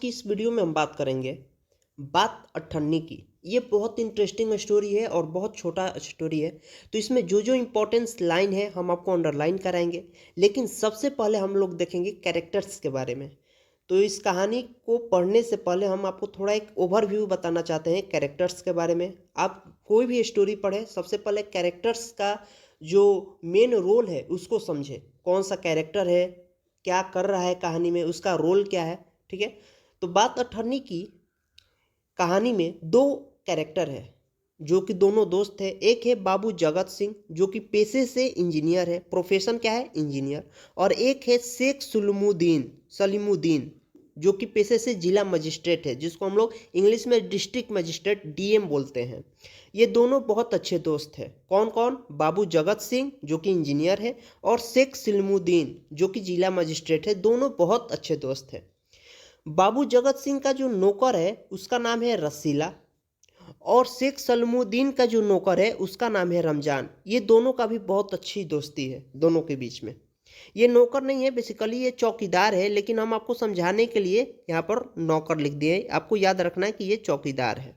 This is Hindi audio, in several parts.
की इस वीडियो में हम बात करेंगे बात अट्ठन्नी की। ये बहुत इंटरेस्टिंग स्टोरी है और बहुत छोटा स्टोरी है, तो इसमें जो जो इम्पोर्टेंस लाइन है हम आपको अंडरलाइन कराएंगे। लेकिन सबसे पहले हम लोग देखेंगे कैरेक्टर्स के बारे में। तो इस कहानी को पढ़ने से पहले हम आपको थोड़ा एक ओवरव्यू बताना चाहते हैं कैरेक्टर्स के बारे में। आप कोई भी स्टोरी पढ़े, सबसे पहले कैरेक्टर्स का जो मेन रोल है उसको समझे। कौन सा कैरेक्टर है, क्या कर रहा है कहानी में, उसका रोल क्या है। ठीक है, तो बात अठन्नी की कहानी में दो कैरेक्टर है जो कि दोनों दोस्त है। एक है बाबू जगत सिंह जो कि पेशे से इंजीनियर है, प्रोफेशन क्या है, इंजीनियर। और एक है शेख सलीमुद्दीन जो कि पेशे से जिला मजिस्ट्रेट है, जिसको हम लोग इंग्लिश में डिस्ट्रिक्ट मजिस्ट्रेट डीएम बोलते हैं। ये दोनों बहुत अच्छे दोस्त हैं। कौन कौन? बाबू जगत सिंह जो कि इंजीनियर है और शेख सलीमुद्दीन जो कि जिला मजिस्ट्रेट है। दोनों बहुत अच्छे दोस्त हैं। बाबू जगत सिंह का जो नौकर है उसका नाम है रसीला, और शेख सलीमुद्दीन का जो नौकर है उसका नाम है रमजान। ये दोनों का भी बहुत अच्छी दोस्ती है दोनों के बीच में। ये नौकर नहीं है, बेसिकली ये चौकीदार है, लेकिन हम आपको समझाने के लिए यहाँ पर नौकर लिख दिए। आपको याद रखना है कि ये चौकीदार है।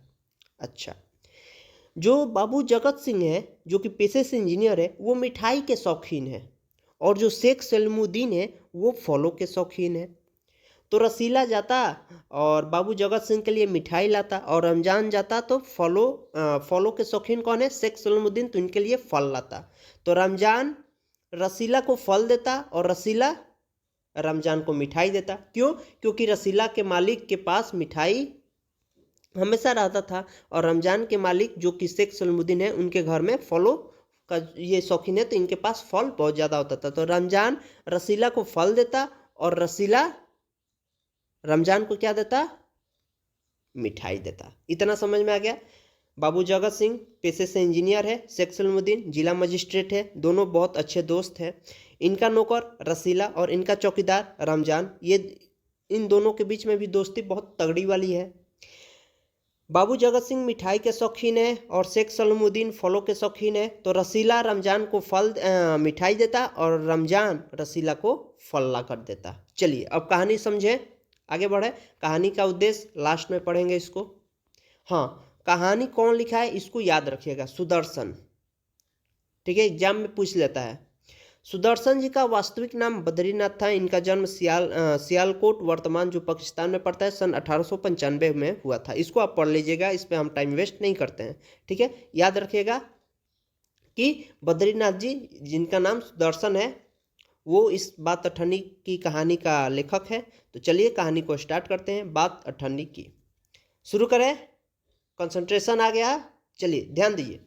अच्छा, जो बाबू जगत सिंह है जो कि पेशे से इंजीनियर है, वो मिठाई के शौकीन है, और जो शेख सलीमुद्दीन है वो फलों के शौकीन है। तो रसीला जाता और बाबू जगत सिंह के लिए मिठाई लाता, और रमजान जाता तो फलों के शौकीन कौन है, शेख सलीमुद्दीन, तो इनके लिए फल लाता। तो रमजान रसीला को फल देता और रसीला रमजान को मिठाई देता। क्यों? क्योंकि रसीला के मालिक के पास मिठाई हमेशा रहता था, और रमजान के मालिक जो कि शेख सलीमुद्दीन है उनके घर में फलों का ये शौकीन है, तो इनके पास फल बहुत ज़्यादा होता था। तो रमजान रसीला को फल देता और रसीला रमजान को क्या देता, मिठाई देता। इतना समझ में आ गया। बाबू जगत सिंह पेशे से इंजीनियर है, शेख सलीमुद्दीन जिला मजिस्ट्रेट है, दोनों बहुत अच्छे दोस्त हैं। इनका नौकर रसीला और इनका चौकीदार रमजान, ये इन दोनों के बीच में भी दोस्ती बहुत तगड़ी वाली है। बाबू जगत सिंह मिठाई के शौकीन है और शेख सलीमुद्दीन फलों के शौकीन है। तो रसीला रमजान को मिठाई देता और रमजान रसीला को फल ला कर देता। चलिए अब कहानी समझे, आगे बढ़े। कहानी का उद्देश्य लास्ट में पढ़ेंगे इसको। हाँ, कहानी कौन लिखा है इसको याद रखिएगा, सुदर्शन। ठीक है, एग्जाम में पूछ लेता है। सुदर्शन जी का वास्तविक नाम बद्रीनाथ था। इनका जन्म सियालकोट, वर्तमान जो पाकिस्तान में पड़ता है, सन 1895 में हुआ था। इसको आप पढ़ लीजिएगा, इस पर हम टाइम वेस्ट नहीं करते हैं। ठीक है, याद रखिएगा कि बद्रीनाथ जी जिनका नाम सुदर्शन है वो इस बात अठन्नी की कहानी का लेखक है। तो चलिए कहानी को स्टार्ट करते हैं। बात अठन्नी की शुरू करें। कंसंट्रेशन आ गया, चलिए ध्यान दीजिए।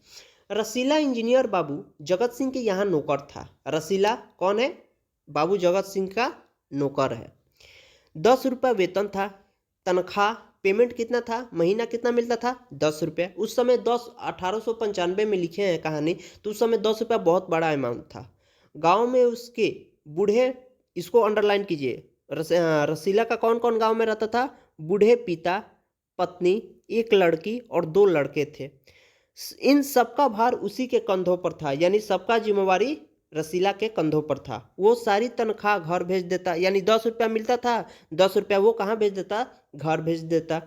रसीला इंजीनियर बाबू जगत सिंह के यहाँ नौकर था। रसीला कौन है? बाबू जगत सिंह का नौकर है। 10 रुपये वेतन था। तनख्वाह पेमेंट कितना था, महीना कितना मिलता था, 10 रुपये। उस समय 1895 में लिखे हैं कहानी, तो उस समय 10 रुपया बहुत बड़ा अमाउंट था। गांव में उसके बूढ़े, इसको अंडरलाइन कीजिए, रसीला का कौन कौन गांव में रहता था? बूढ़े पिता, पत्नी, एक लड़की और 2 लड़के थे। इन सबका भार उसी के कंधों पर था, यानी सबका जिम्मेवारी रसीला के कंधों पर था। वो सारी तनख्वाह घर भेज देता, यानी 10 रुपया मिलता था, 10 रुपया वो कहाँ भेज देता, घर भेज देता।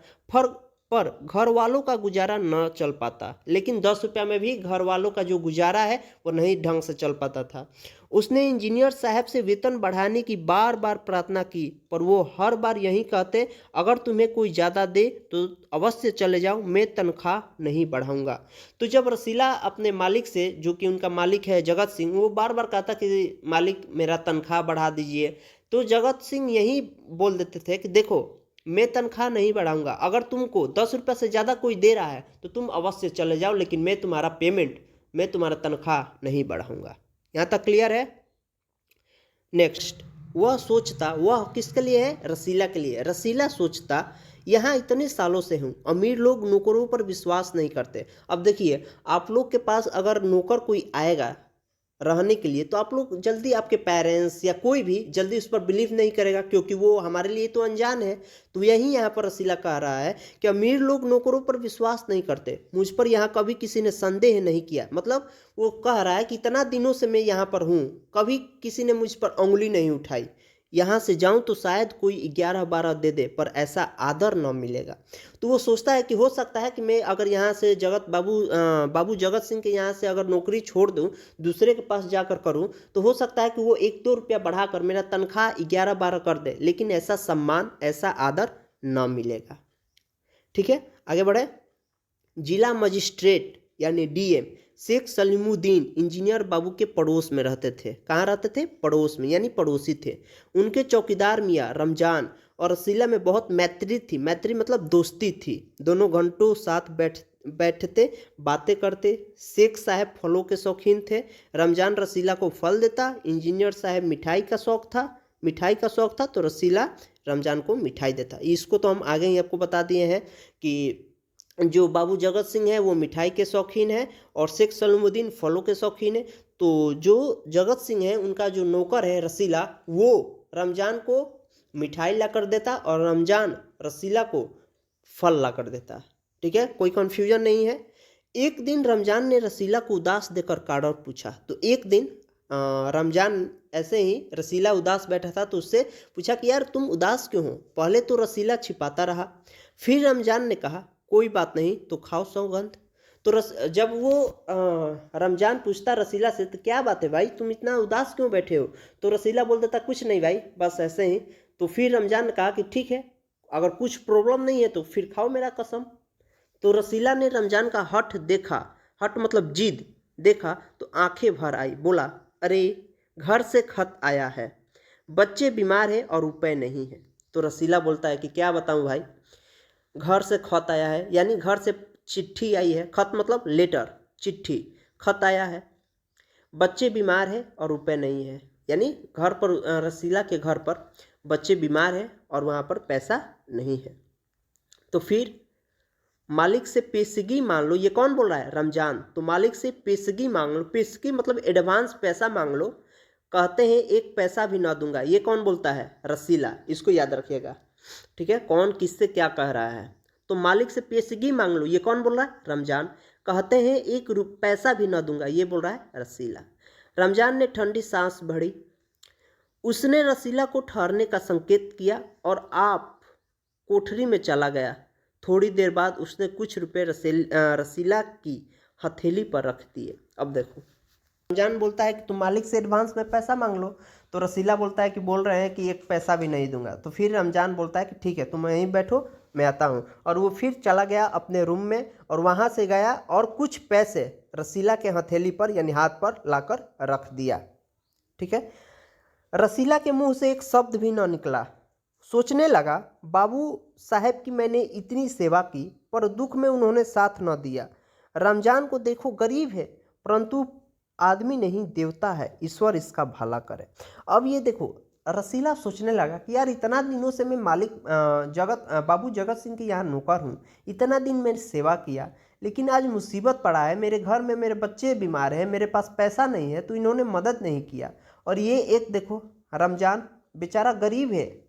पर घर वालों का गुजारा न चल पाता, लेकिन 10 रुपया में भी घर वालों का जो गुजारा है वो नहीं ढंग से चल पाता था। उसने इंजीनियर साहब से वेतन बढ़ाने की बार बार प्रार्थना की, पर वो हर बार यही कहते, अगर तुम्हें कोई ज़्यादा दे तो अवश्य चले जाओ, मैं तनख्वाह नहीं बढ़ाऊंगा। तो जब रसीला अपने मालिक से, जो कि उनका मालिक है जगत सिंह, वो बार बार कहता कि मालिक मेरा तनख्वाह बढ़ा दीजिए, तो जगत सिंह यही बोल देते थे कि देखो मैं तनख्वाह नहीं बढ़ाऊंगा, अगर तुमको 10 रुपये से ज़्यादा कोई दे रहा है तो तुम अवश्य चले जाओ, लेकिन मैं तुम्हारा तनख्वाह नहीं बढ़ाऊंगा। यहाँ तक क्लियर है? नेक्स्ट, वह किसके लिए है? रसीला के लिए। रसीला सोचता, यहाँ इतने सालों से हूँ, अमीर लोग नौकरों पर विश्वास नहीं करते। अब देखिए, आप लोग के पास अगर नौकर कोई आएगा रहने के लिए, तो आप लोग जल्दी, आपके पेरेंट्स या कोई भी जल्दी उस पर बिलीव नहीं करेगा, क्योंकि वो हमारे लिए तो अनजान है। तो यही यहाँ पर रसीला कह रहा है कि अमीर लोग नौकरों पर विश्वास नहीं करते, मुझ पर यहाँ कभी किसी ने संदेह नहीं किया। मतलब वो कह रहा है कि इतना दिनों से मैं यहाँ पर हूँ, कभी किसी ने मुझ पर उंगली नहीं उठाई। यहाँ से जाऊँ तो शायद कोई 11-12 दे दे, पर ऐसा आदर न मिलेगा। तो वो सोचता है कि हो सकता है कि मैं अगर यहाँ से बाबू जगत सिंह के यहाँ से अगर नौकरी छोड़ दूँ, दूसरे के पास जाकर करूँ, तो हो सकता है कि वो 1-2 रुपया बढ़ाकर मेरा तनख्वाह 11-12 कर दे, लेकिन ऐसा सम्मान, ऐसा आदर न मिलेगा। ठीक है, आगे बढ़े। जिला मजिस्ट्रेट यानी डीएम शेख सलीमुद्दीन इंजीनियर बाबू के पड़ोस में रहते थे। कहाँ रहते थे? पड़ोस में, यानी पड़ोसी थे। उनके चौकीदार मियाँ रमजान और रसीला में बहुत मैत्री थी। मैत्री मतलब दोस्ती थी। दोनों घंटों साथ बैठते, बातें करते। शेख साहब फलों के शौकीन थे। रमजान रसीला को फल देता। इंजीनियर साहब मिठाई का शौक था तो रसीला रमजान को मिठाई देता। इसको तो हम आगे ही आपको बता दिए हैं कि जो बाबू जगत सिंह है वो मिठाई के शौकीन है और शेख सलीमुद्दीन फलों के शौकीन है। तो जो जगत सिंह है उनका जो नौकर है रसीला, वो रमजान को मिठाई ला कर देता और रमजान रसीला को फल ला कर देता। ठीक है, कोई कन्फ्यूजन नहीं है। एक दिन रमजान ने रसीला को उदास देकर कारण पूछा। तो एक दिन रमजान ऐसे ही रसीला उदास बैठा था तो उससे पूछा कि यार तुम उदास क्यों हो? पहले तो रसीला छिपाता रहा। फिर रमजान ने कहा कोई बात नहीं, तो खाओ सौगंध। तो जब वो रमजान पूछता रसीला से तो क्या बात है भाई, तुम इतना उदास क्यों बैठे हो? तो रसीला बोल देता कुछ नहीं भाई, बस ऐसे ही। तो फिर रमजान ने कहा कि ठीक है, अगर कुछ प्रॉब्लम नहीं है तो फिर खाओ मेरा कसम। तो रसीला ने रमजान का हठ देखा, हठ मतलब जिद देखा तो आंखें भर आई। बोला अरे घर से खत आया है, बच्चे बीमार है और रुपए नहीं है। तो रसीला बोलता है कि क्या बताऊं भाई, घर से खत आया है यानी घर से चिट्ठी आई है। खत मतलब लेटर, चिट्ठी, खत आया है। बच्चे बीमार है और रुपए नहीं है, यानी घर पर रसीला के घर पर बच्चे बीमार है और वहाँ पर पैसा नहीं है। तो फिर मालिक से पेशगी मांग लो। ये कौन बोल रहा है? रमजान। तो मालिक से पेशगी मांग लो। पेशगी मतलब एडवांस पैसा मांग लो। कहते हैं एक पैसा भी ना दूंगा। ये कौन बोलता है? रसीला। इसको याद रखिएगा। ठीक है, कौन किससे क्या कह रहा है। तो मालिक से पेशगी मांग लो, ये कौन बोल रहा है? रमजान। कहते हैं एक पैसा भी ना दूंगा, ये बोल रहा है रसीला। रमजान ने ठंडी सांस भरी। उसने रसीला को ठहरने का संकेत किया और आप कोठरी में चला गया। थोड़ी देर बाद उसने कुछ रुपए रसीला की हथेली पर रख दिए। अब देखो, रमजान बोलता है कि तुम मालिक से एडवांस में पैसा मांग लो, तो रसीला बोलता है कि बोल रहे हैं कि एक पैसा भी नहीं दूंगा। तो फिर रमजान बोलता है कि ठीक है, तुम यहीं बैठो, मैं आता हूँ। और वो फिर चला गया अपने रूम में और वहाँ से गया और कुछ पैसे रसीला के हथेली पर यानी हाथ पर लाकर रख दिया। ठीक है, रसीला के मुंह से एक शब्द भी न निकला। सोचने लगा बाबू साहब की मैंने इतनी सेवा की पर दुख में उन्होंने साथ न दिया। रमजान को देखो गरीब है परंतु आदमी नहीं देवता है, ईश्वर इसका भला करे। अब ये देखो, रसीला सोचने लगा कि यार इतना दिनों से मैं बाबू जगत सिंह के यहाँ नौकर हूँ, इतना दिन मैंने सेवा किया, लेकिन आज मुसीबत पड़ा है, मेरे घर में मेरे बच्चे बीमार हैं, मेरे पास पैसा नहीं है, तो इन्होंने मदद नहीं किया। और ये एक देखो, रमजान बेचारा गरीब है,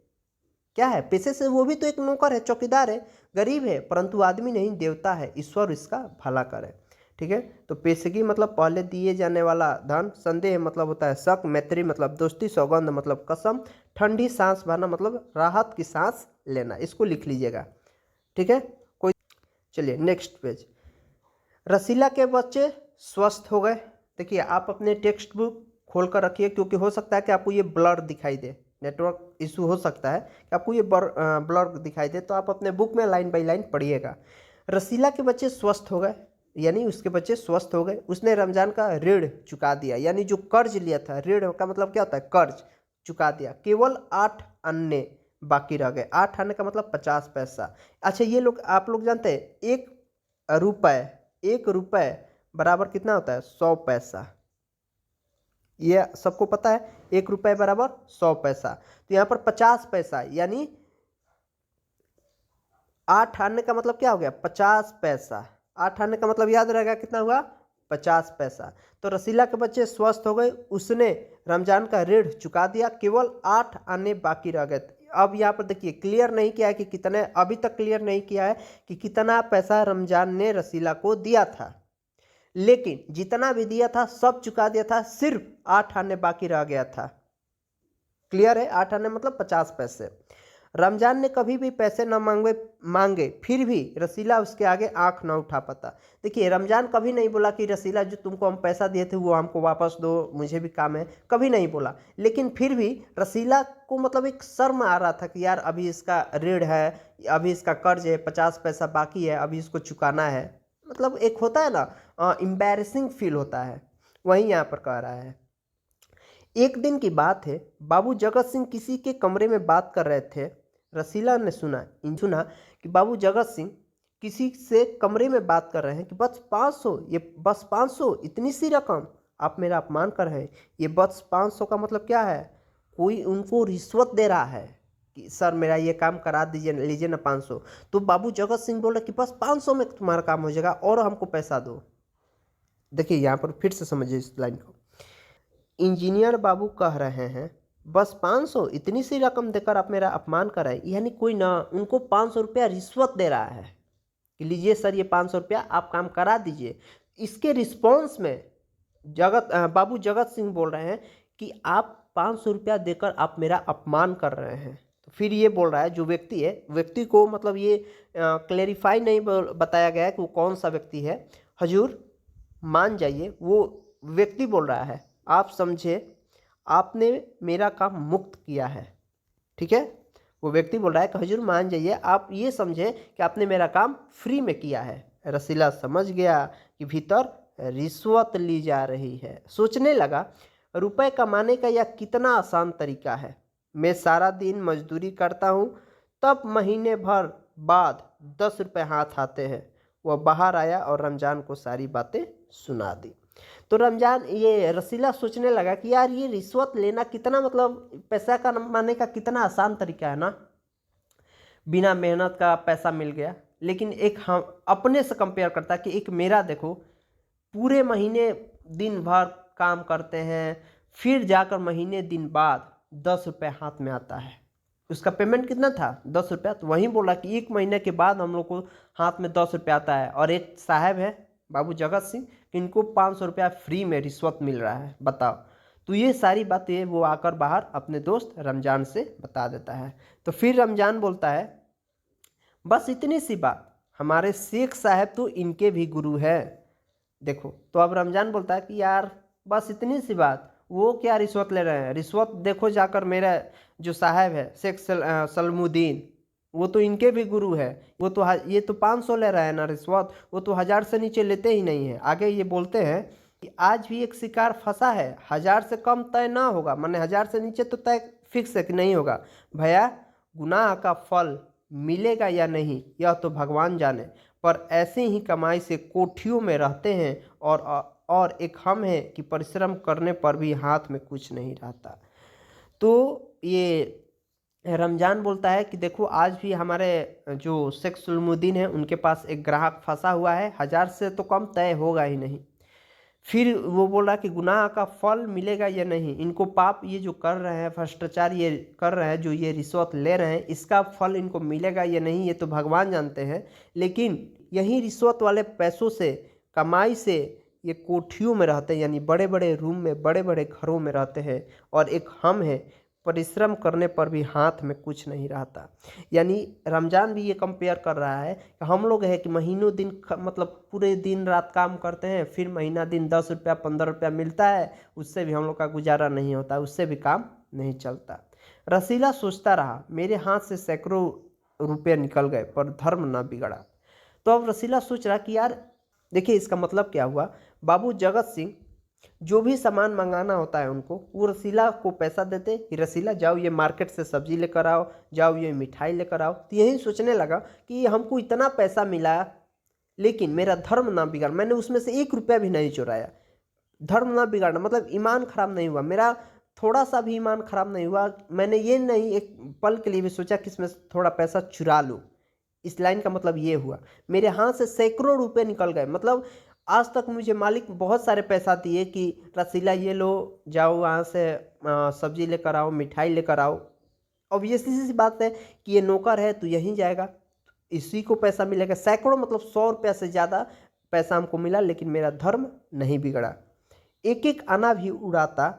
क्या है पैसे से, वो भी तो एक नौकर है, चौकीदार है, गरीब है परंतु आदमी नहीं देवता है, ईश्वर इसका भला करे। ठीक है, तो पेशगी मतलब पहले दिए जाने वाला धन, संदेह मतलब होता है शक, मैत्री मतलब दोस्ती, सौगंध मतलब कसम, ठंडी सांस भरना मतलब राहत की सांस लेना। इसको लिख लीजिएगा। ठीक है, कोई, चलिए नेक्स्ट पेज। रसीला के बच्चे स्वस्थ हो गए। देखिए आप अपने टेक्स्ट बुक खोल कर रखिए क्योंकि हो सकता है कि आपको ये ब्लर दिखाई दे, नेटवर्क इशू हो सकता है कि आपको ये ब्लर दिखाई दे, तो आप अपने बुक में लाइन बाय लाइन पढ़िएगा। रसीला के बच्चे स्वस्थ हो गए यानी उसके बच्चे स्वस्थ हो गए। उसने रमजान का ऋण चुका दिया, यानी जो कर्ज लिया था, ऋण का मतलब क्या होता है? कर्ज, चुका दिया। केवल 8 अन्य बाकी रह गए। 8 अन्य का मतलब 50 पैसा। अच्छा ये लोग, आप लोग जानते हैं एक रुपए बराबर कितना होता है? 100 पैसा। ये सबको पता है, 1 रुपए बराबर 100 पैसा। तो यहाँ पर 50 पैसा यानी 8 आने का मतलब क्या हो गया? 50 पैसा। 8 आने का मतलब याद रहेगा कितना हुआ? 50 पैसा। तो रसीला के बच्चे स्वस्थ हो गए, उसने रमजान का ऋण चुका दिया, केवल 8 आने बाकी रह गए। अब यहाँ पर देखिए क्लियर नहीं किया है कि कितने, अभी तक क्लियर नहीं किया है कि कितना पैसा रमजान ने रसीला को दिया था, लेकिन जितना भी दिया था सब चुका दिया था, सिर्फ 8 आने बाकी रह गया था। क्लियर है? 8 आने मतलब 50 पैसे। रमजान ने कभी भी पैसे न मांगे फिर भी रसीला उसके आगे आंख न उठा पाता। देखिए, रमजान कभी नहीं बोला कि रसीला जो तुमको हम पैसा दिए थे वो हमको वापस दो, मुझे भी काम है, कभी नहीं बोला। लेकिन फिर भी रसीला को मतलब एक शर्म आ रहा था कि यार अभी इसका ऋण है, अभी इसका कर्ज है, 50 पैसा बाकी है, अभी इसको चुकाना है। मतलब एक होता है ना, एम्बैरेसिंग फील होता है, वही यहाँ पर कह रहा है। एक दिन की बात है, बाबू जगत सिंह किसी के कमरे में बात कर रहे थे। रसीला ने सुना कि बाबू जगत सिंह किसी से कमरे में बात कर रहे हैं कि बस 500, ये बस 500, इतनी सी रकम, आप मेरा अपमान कर रहे हैं। ये बस 500 का मतलब क्या है? कोई उनको रिश्वत दे रहा है कि सर मेरा ये काम करा दीजिए, लीजिए ना 500। तो बाबू जगत सिंह बोल रहे कि बस 500 में तुम्हारा काम हो जाएगा और हमको पैसा दो। देखिए यहाँ पर फिर से समझिए इस लाइन को। इंजीनियर बाबू कह रहे हैं बस 500, इतनी सी रकम देकर आप मेरा अपमान कर रहे हैं। यानी कोई ना उनको 500 रुपया रिश्वत दे रहा है कि लीजिए सर ये 500 रुपया आप काम करा दीजिए। इसके रिस्पॉन्स में बाबू जगत सिंह बोल रहे हैं कि आप 500 रुपया देकर आप मेरा अपमान कर रहे हैं। तो फिर ये बोल रहा है जो व्यक्ति है, व्यक्ति को मतलब ये क्लेरिफाई नहीं बताया गया है कि वो कौन सा व्यक्ति है। हजूर मान जाइए, वो व्यक्ति बोल रहा है आप समझे, आपने मेरा काम मुक्त किया है। ठीक है, वो व्यक्ति बोल रहा है कि हजूर मान जाइए, आप ये समझे कि आपने मेरा काम फ्री में किया है। रसीला समझ गया कि भीतर रिश्वत ली जा रही है। सोचने लगा, रुपए कमाने का यह कितना आसान तरीका है। मैं सारा दिन मजदूरी करता हूँ, तब महीने भर बाद 10 रुपये हाथ आते हैं। वह बाहर आया और रमजान को सारी बातें सुना दी। तो रमजान, ये रसीला सोचने लगा कि यार ये रिश्वत लेना कितना, मतलब पैसा कमाने का कितना आसान तरीका है ना, बिना मेहनत का पैसा मिल गया। लेकिन एक हम अपने से कंपेयर करता कि एक मेरा देखो, पूरे महीने दिन भर काम करते हैं, फिर जाकर महीने दिन बाद 10 रुपये हाथ में आता है। उसका पेमेंट कितना था? 10 रुपया। तो वहीं बोला कि एक महीने के बाद हम लोग को हाथ में 10 रुपया आता है। और एक साहब है बाबू जगत सिंह, इनको 500 रुपया फ्री में रिश्वत मिल रहा है, बताओ। तो ये सारी बातें वो आकर बाहर अपने दोस्त रमजान से बता देता है। तो फिर रमजान बोलता है बस इतनी सी बात, हमारे शेख साहब तो इनके भी गुरु है। देखो, तो अब रमजान बोलता है कि यार बस इतनी सी बात, वो क्या रिश्वत ले रहे हैं? रिश्वत देखो जाकर मेरा जो साहब है शेख सलमुद्दीन, वो तो इनके भी गुरु है। वो तो ये तो 500 ले रहा है ना रिश्वत, वो तो 1000 से नीचे लेते ही नहीं है। आगे ये बोलते हैं कि आज भी एक शिकार फंसा है, 1000 से कम तय ना होगा, माने 1000 से नीचे तो तय फिक्स है कि नहीं होगा। भैया, गुनाह का फल मिलेगा या नहीं यह तो भगवान जाने, पर ऐसे ही कमाई से कोठियों में रहते हैं और एक हम हैं कि परिश्रम करने पर भी हाथ में कुछ नहीं रहता। तो ये रमजान बोलता है कि देखो आज भी हमारे जो शेख सलमुद्दीन है उनके पास एक ग्राहक फंसा हुआ है, 1000 से तो कम तय होगा ही नहीं। फिर वो बोला कि गुनाह का फल मिलेगा या नहीं, इनको पाप ये जो कर रहे हैं, भ्रष्टाचार ये कर रहे हैं, जो ये रिश्वत ले रहे हैं, इसका फल इनको मिलेगा या नहीं ये तो भगवान जानते हैं। लेकिन यही रिश्वत वाले पैसों से, कमाई से ये कोठियों में रहते हैं, यानी बड़े बड़े रूम में, बड़े बड़े घरों में रहते हैं। और एक हम है, परिश्रम करने पर भी हाथ में कुछ नहीं रहता। यानी रमजान भी ये कंपेयर कर रहा है कि हम लोग है कि महीनों दिन मतलब पूरे दिन रात काम करते हैं, फिर महीना दिन 10 रुपया 15 रुपया मिलता है, उससे भी हम लोग का गुजारा नहीं होता, उससे भी काम नहीं चलता। रसीला सोचता रहा, मेरे हाथ से सैकड़ों रुपये निकल गए पर धर्म ना बिगड़ा। तो अब रसीला सोच रहा कि यार देखिए इसका मतलब क्या हुआ, बाबू जगत सिंह जो भी सामान मंगाना होता है उनको, वो रसीला को पैसा देते कि रसीला जाओ ये मार्केट से सब्जी लेकर आओ, जाओ ये मिठाई लेकर आओ। तो यही सोचने लगा कि हमको इतना पैसा मिला लेकिन मेरा धर्म ना बिगाड़, मैंने उसमें से 1 रुपया भी नहीं चुराया। धर्म ना बिगाड़ना मतलब ईमान खराब नहीं हुआ, मेरा थोड़ा सा भी ईमान खराब नहीं हुआ। मैंने ये नहीं एक पल के लिए भी सोचा कि इसमें थोड़ा पैसा चुरा लूँ। इस लाइन का मतलब ये हुआ, मेरे हाथ से सैकड़ों रुपए निकल गए। मतलब आज तक मुझे मालिक बहुत सारे पैसा दिए कि रसीला ये लो, जाओ वहाँ से सब्जी लेकर आओ, मिठाई लेकर आओ। अब ये सी बात है कि ये नौकर है तो यहीं जाएगा, इसी को पैसा मिलेगा। सैकड़ों मतलब 100 रुपया से ज़्यादा पैसा हमको मिला, लेकिन मेरा धर्म नहीं बिगड़ा। एक एक आना भी उड़ाता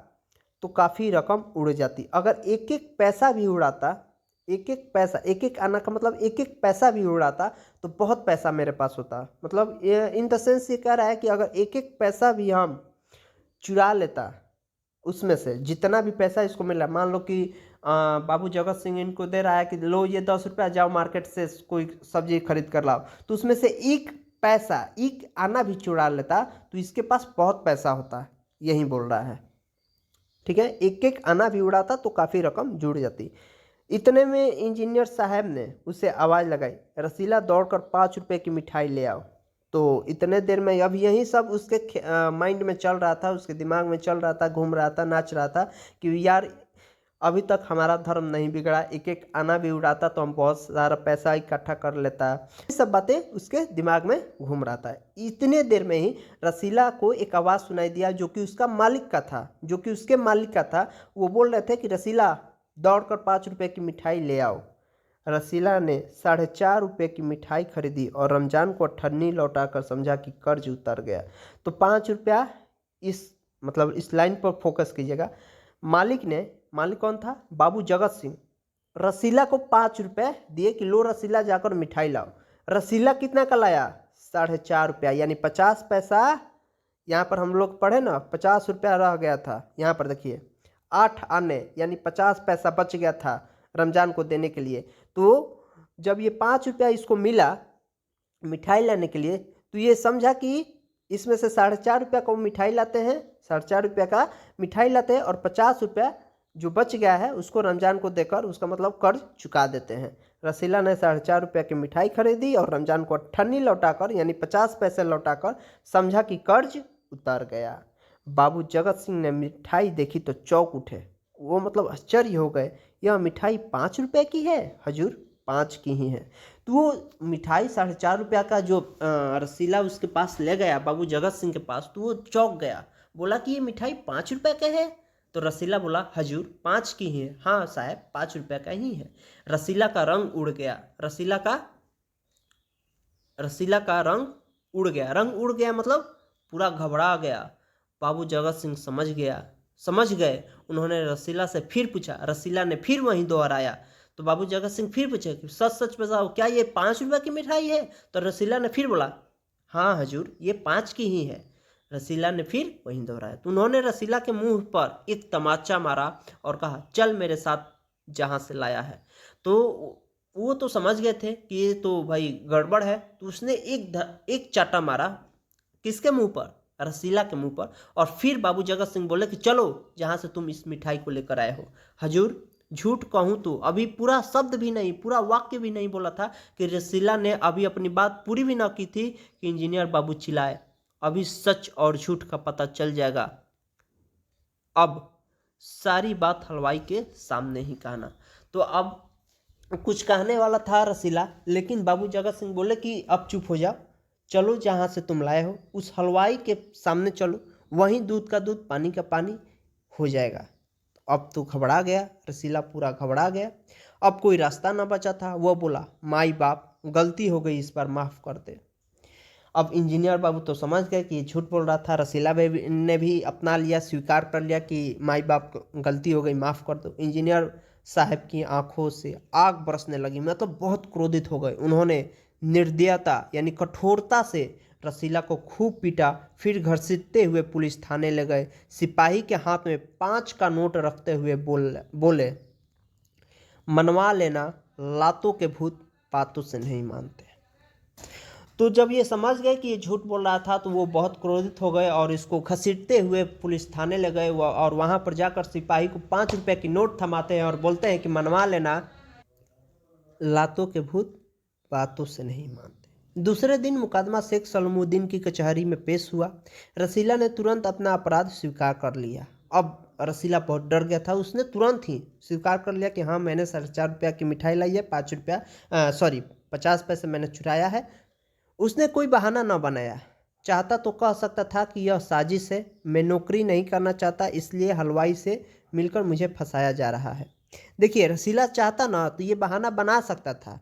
तो काफ़ी रकम उड़ जाती। अगर एक एक पैसा भी उड़ाता, एक एक पैसा, एक एक आना का मतलब एक एक पैसा भी उड़ाता तो बहुत पैसा मेरे पास होता। मतलब ये इन द सेंस ये कह रहा है कि अगर एक एक पैसा भी हम चुरा लेता, उसमें से जितना भी पैसा इसको मिला, मान लो कि बाबू जगत सिंह इनको दे रहा है कि लो ये 10 रुपया, जाओ मार्केट से कोई सब्जी खरीद कर लाओ, तो उसमें से एक पैसा, एक आना भी चुरा लेता तो इसके पास बहुत पैसा होता, यही बोल रहा है। ठीक है, एक एक आना भी उड़ाता तो काफ़ी रकम जुड़ जाती। इतने में इंजीनियर साहब ने उसे आवाज़ लगाई, रसीला दौड़कर 5 रुपये की मिठाई ले आओ। तो इतने देर में अब यही सब उसके माइंड में चल रहा था, उसके दिमाग में चल रहा था, घूम रहा था, नाच रहा था कि यार अभी तक हमारा धर्म नहीं बिगड़ा, एक एक आना भी उड़ाता तो हम बहुत सारा पैसा इकट्ठा कर लेता। ये सब बातें उसके दिमाग में घूम रहा था। इतने देर में ही रसीला को एक आवाज़ सुनाई दिया जो कि उसका मालिक का था, जो कि उसके मालिक का था। वो बोल रहे थे कि रसीला दौड़कर 5 रुपये की मिठाई ले आओ। रसीला ने 4.5 रुपये की मिठाई खरीदी और रमजान को अठन्नी लौटाकर समझा कि कर्ज उतर गया। तो 5 रुपया, इस लाइन पर फोकस कीजिएगा। मालिक कौन था? बाबू जगत सिंह रसीला को 5 रुपये दिए कि लो रसीला जाकर मिठाई लाओ। रसीला कितना का लाया? 4.5 रुपया, यानी 50 पैसा। यहाँ पर हम लोग पढ़े ना, 50 रुपया रह गया था। यहाँ पर देखिए 8 आने यानी 50 पैसा बच गया था रमजान को देने के लिए। तो जब ये 5 रुपया इसको मिला मिठाई लाने के लिए, तो ये समझा कि इसमें से 4.5 रुपया का वो मिठाई लाते हैं, 4.5 रुपया का मिठाई लाते हैं और 50 रुपया जो बच गया है उसको रमजान को देकर उसका मतलब कर्ज चुका देते हैं। रसीला ने 4.5 रुपया की मिठाई खरीदी और रमजान को अठन्नी लौटाकर यानी 50 पैसे लौटाकर समझा कि कर्ज उतर गया। बाबू जगत सिंह ने मिठाई देखी तो चौंक उठे। वो मतलब आश्चर्य हो गए, यह मिठाई 5 रुपये की है हजूर, 5 की ही है। तो वो मिठाई 4.5 रुपया का जो रसीला उसके पास ले गया बाबू जगत सिंह के पास, तो वो चौंक गया, बोला कि ये मिठाई 5 रुपये का है। तो रसीला बोला हजूर 5 की ही है। हाँ साहब 5 रुपये का ही है। रसीला का रंग उड़ गया, रसीला का रंग उड़ गया मतलब पूरा घबरा गया। बाबू जगत सिंह समझ गए। उन्होंने रसीला से फिर पूछा, रसीला ने फिर वहीं दोहराया। तो बाबू जगत सिंह फिर पूछे कि सच बताओ क्या ये 5 रुपये की मिठाई है? तो रसीला ने फिर बोला हाँ हजूर ये 5 की ही है। रसीला ने फिर वहीं दोहराया। तो उन्होंने रसीला के मुंह पर एक तमाचा मारा और कहा चल मेरे साथ जहाँ से लाया है। तो वो तो समझ गए थे कि ये तो भाई गड़बड़ है। तो उसने एक चाटा मारा, किसके मुंह पर? रसीला के मुंह पर। और फिर बाबू जगत सिंह बोले कि चलो जहाँ से तुम इस मिठाई को लेकर आए हो। हजूर झूठ कहूँ तो अभी पूरा शब्द भी नहीं, पूरा वाक्य भी नहीं बोला था कि रसीला ने अभी अपनी बात पूरी भी ना की थी कि इंजीनियर बाबू चिल्लाए, अभी सच और झूठ का पता चल जाएगा। अब सारी बात हलवाई के सामने ही कहना। तो अब कुछ कहने वाला था रसीला, लेकिन बाबू जगत सिंह बोले कि अब चुप हो जाओ, चलो जहाँ से तुम लाए हो उस हलवाई के सामने चलो, वहीं दूध का दूध पानी का पानी हो जाएगा। अब तो घबरा गया रसीला, पूरा घबरा गया। अब कोई रास्ता ना बचा था। वह बोला माई बाप गलती हो गई, इस बार माफ़ कर दे। अब इंजीनियर बाबू तो समझ गए कि ये झूठ बोल रहा था। रसीला ने भी अपना लिया, स्वीकार कर लिया कि माई बाप गलती हो गई, माफ़ कर दो। इंजीनियर साहब की आंखों से आग बरसने लगी, मतलब बहुत क्रोधित हो गए। उन्होंने निर्दयता यानी कठोरता से रसीला को खूब पीटा, फिर घसीटते हुए पुलिस थाने ले गए। सिपाही के हाथ में 5 का नोट रखते हुए बोले मनवा लेना, लातों के भूत बातों से नहीं मानते। तो जब ये समझ गए कि ये झूठ बोल रहा था तो वो बहुत क्रोधित हो गए और इसको घसीटते हुए पुलिस थाने ले गए। और वहाँ पर जाकर सिपाही को 5 रुपये की नोट थमाते हैं और बोलते हैं कि मनवा लेना, लातों के भूत बातों से नहीं मानते। दूसरे दिन मुकदमा शेख सलामुद्दीन की कचहरी में पेश हुआ। रसीला ने तुरंत अपना अपराध स्वीकार कर लिया। अब रसीला बहुत डर गया था, उसने तुरंत ही स्वीकार कर लिया कि हाँ मैंने 4.5 रुपया की मिठाई लाई है, 50 पैसे मैंने चुराया है। उसने कोई बहाना न बनाया। चाहता तो कह सकता था कि यह साजिश है, मैं नौकरी नहीं करना चाहता इसलिए हलवाई से मिलकर मुझे फंसाया जा रहा है। देखिए रसीला चाहता ना तो ये बहाना बना सकता था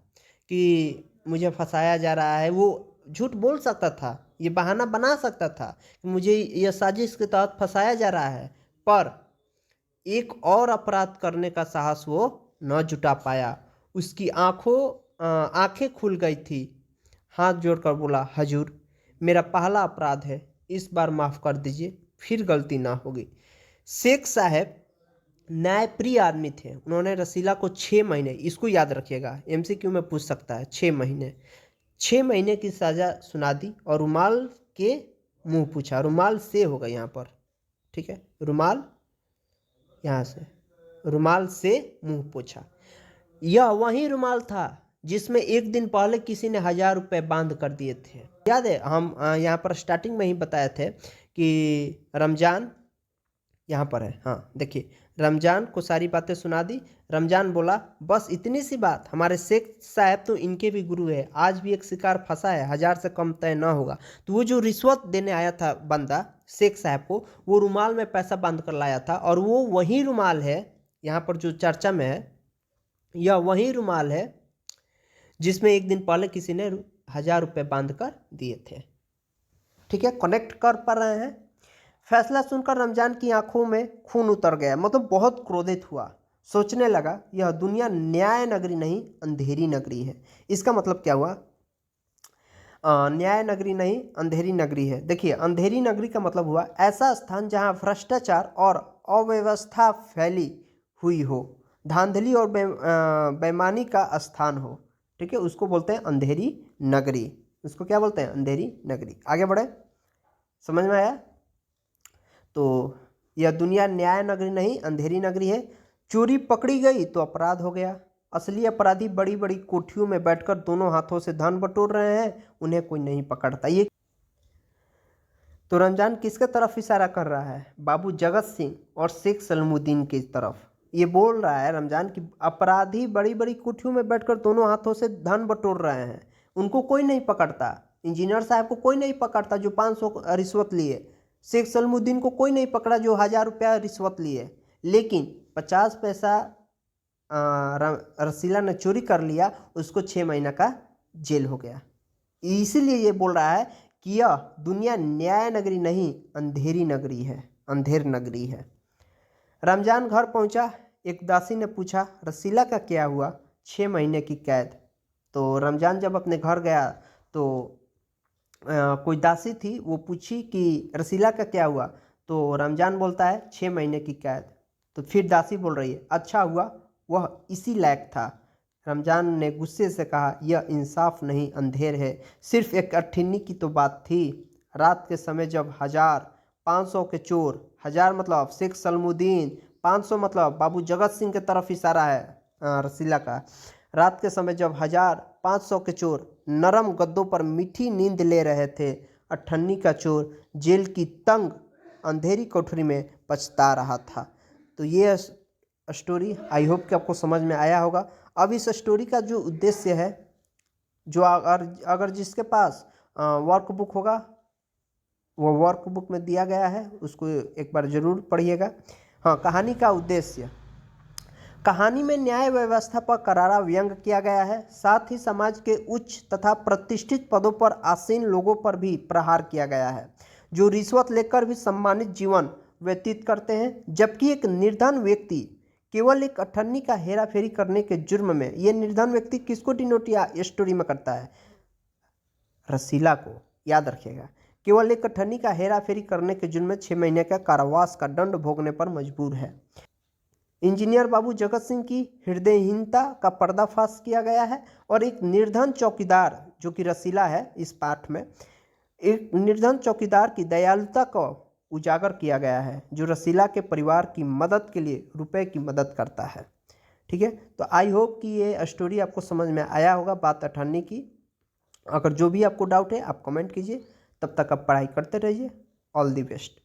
कि मुझे फंसाया जा रहा है, वो झूठ बोल सकता था, ये बहाना बना सकता था कि मुझे यह साजिश के तहत फंसाया जा रहा है। पर एक और अपराध करने का साहस वो न जुटा पाया। उसकी आंखें खुल गई थी। हाथ जोड़कर बोला, हजूर मेरा पहला अपराध है, इस बार माफ़ कर दीजिए, फिर गलती ना होगी। शेख साहब न्यायप्रिय आदमी थे। उन्होंने रसीला को 6 महीने, इसको याद रखिएगा, एमसीक्यू में पूछ सकता है, 6 महीने की सज़ा सुना दी और रुमाल के मुंह पूछा। रुमाल से होगा यहाँ पर, ठीक है, रुमाल यहाँ से, रुमाल से मुंह पूछा। यह वही रुमाल था जिसमें एक दिन पहले किसी ने 1000 रुपये बांध कर दिए थे। याद है, हम यहाँ पर स्टार्टिंग में ही बताए थे कि रमजान यहाँ पर है। हाँ देखिए, रमजान को सारी बातें सुना दी। रमजान बोला, बस इतनी सी बात, हमारे शेख साहब तो इनके भी गुरु है, आज भी एक शिकार फंसा है, 1000 से कम तय ना होगा। तो वो जो रिश्वत देने आया था बंदा शेख साहब को, वो रुमाल में पैसा बांध कर लाया था, और वो वही रुमाल है यहाँ पर जो चर्चा में है, यह वही रुमाल है जिसमें एक दिन पहले किसी ने 1000 रुपये बांध कर दिए थे। ठीक है, कनेक्ट कर पा रहे हैं। फैसला सुनकर रमजान की आंखों में खून उतर गया, मतलब बहुत क्रोधित हुआ। सोचने लगा, यह दुनिया न्याय नगरी नहीं अंधेरी नगरी है। इसका मतलब क्या हुआ? न्याय नगरी नहीं अंधेरी नगरी है। देखिए, अंधेरी नगरी का मतलब हुआ ऐसा स्थान जहां भ्रष्टाचार और अव्यवस्था फैली हुई हो, धांधली और बेईमानी का स्थान हो। ठीक है, उसको बोलते हैं अंधेरी नगरी। उसको क्या बोलते हैं? अंधेरी नगरी। आगे बढ़े, समझ में आया? तो यह दुनिया न्याय नगरी नहीं अंधेरी नगरी है। चोरी पकड़ी गई तो अपराध हो गया। असली अपराधी बड़ी बड़ी कोठियों में बैठकर दोनों हाथों से धन बटोर रहे हैं, उन्हें कोई नहीं पकड़ता। ये तो रमजान किसके तरफ इशारा कर रहा है? बाबू जगत सिंह और शेख सलामुद्दीन की तरफ। ये बोल रहा है रमजान की अपराधी बड़ी बड़ी कोठियों में बैठकर दोनों हाथों से धन बटोर रहे हैं, उनको कोई नहीं पकड़ता। इंजीनियर साहब को कोई नहीं पकड़ता जो 500 रिश्वत लिए। शेख सलामुद्दीन को कोई नहीं पकड़ा जो 1000 रुपया रिश्वत लिए। लेकिन 50 पैसा रसीला ने चोरी कर लिया, उसको 6 महीना का जेल हो गया। इसीलिए ये बोल रहा है कि यह दुनिया न्याय नगरी नहीं अंधेरी नगरी है, अंधेर नगरी है। रमजान घर पहुंचा। एक दासी ने पूछा, रसीला का क्या हुआ? 6 महीने की कैद। तो रमजान जब अपने घर गया तो कोई दासी थी, वो पूछी कि रसीला का क्या हुआ? तो रमजान बोलता है 6 महीने की कैद। तो फिर दासी बोल रही है, अच्छा हुआ, वह इसी लायक था। रमजान ने गुस्से से कहा, यह इंसाफ नहीं अंधेर है, सिर्फ एक अट्ठिन्नी की तो बात थी। रात के समय जब 1000 500 के चोर, 1000 मतलब शेख सलामुद्दीन, 500 मतलब बाबू जगत सिंह के तरफ इशारा है रसीला का। रात के समय जब 1000 500 के चोर नरम गद्दों पर मीठी नींद ले रहे थे, अट्ठन्नी का चोर जेल की तंग अंधेरी कोठरी में पछता रहा था। तो ये स्टोरी आई होप कि आपको समझ में आया होगा। अब इस स्टोरी का जो उद्देश्य है, जो अगर जिसके पास वर्कबुक होगा, वो वर्कबुक में दिया गया है, उसको एक बार ज़रूर पढ़िएगा। हाँ, कहानी का उद्देश्य, कहानी में न्याय व्यवस्था पर करारा व्यंग किया गया है, साथ ही समाज के उच्च तथा प्रतिष्ठित पदों पर आसीन लोगों पर भी प्रहार किया गया है, जो रिश्वत लेकर भी सम्मानित जीवन व्यतीत करते हैं, जबकि एक निर्धन व्यक्ति केवल एक अठन्नी का हेरा फेरी करने के जुर्म में, ये निर्धन व्यक्ति किसको डिनोट स्टोरी में करता है? रसीला को, याद रखिएगा। केवल एक अठन्नी का हेरा फेरी करने के जुर्म में 6 महीने का कारावास का दंड भोगने पर मजबूर है। इंजीनियर बाबू जगत सिंह की हृदयहीनता का पर्दाफाश किया गया है, और एक निर्धन चौकीदार, जो कि रसीला है इस पाठ में, एक निर्धन चौकीदार की दयालुता को उजागर किया गया है, जो रसीला के परिवार की मदद के लिए रुपए की मदद करता है। ठीक है, तो आई होप कि ये स्टोरी आपको समझ में आया होगा, बात अठन्नी की। अगर जो भी आपको डाउट है आप कमेंट कीजिए। तब तक आप पढ़ाई करते रहिए। All the best.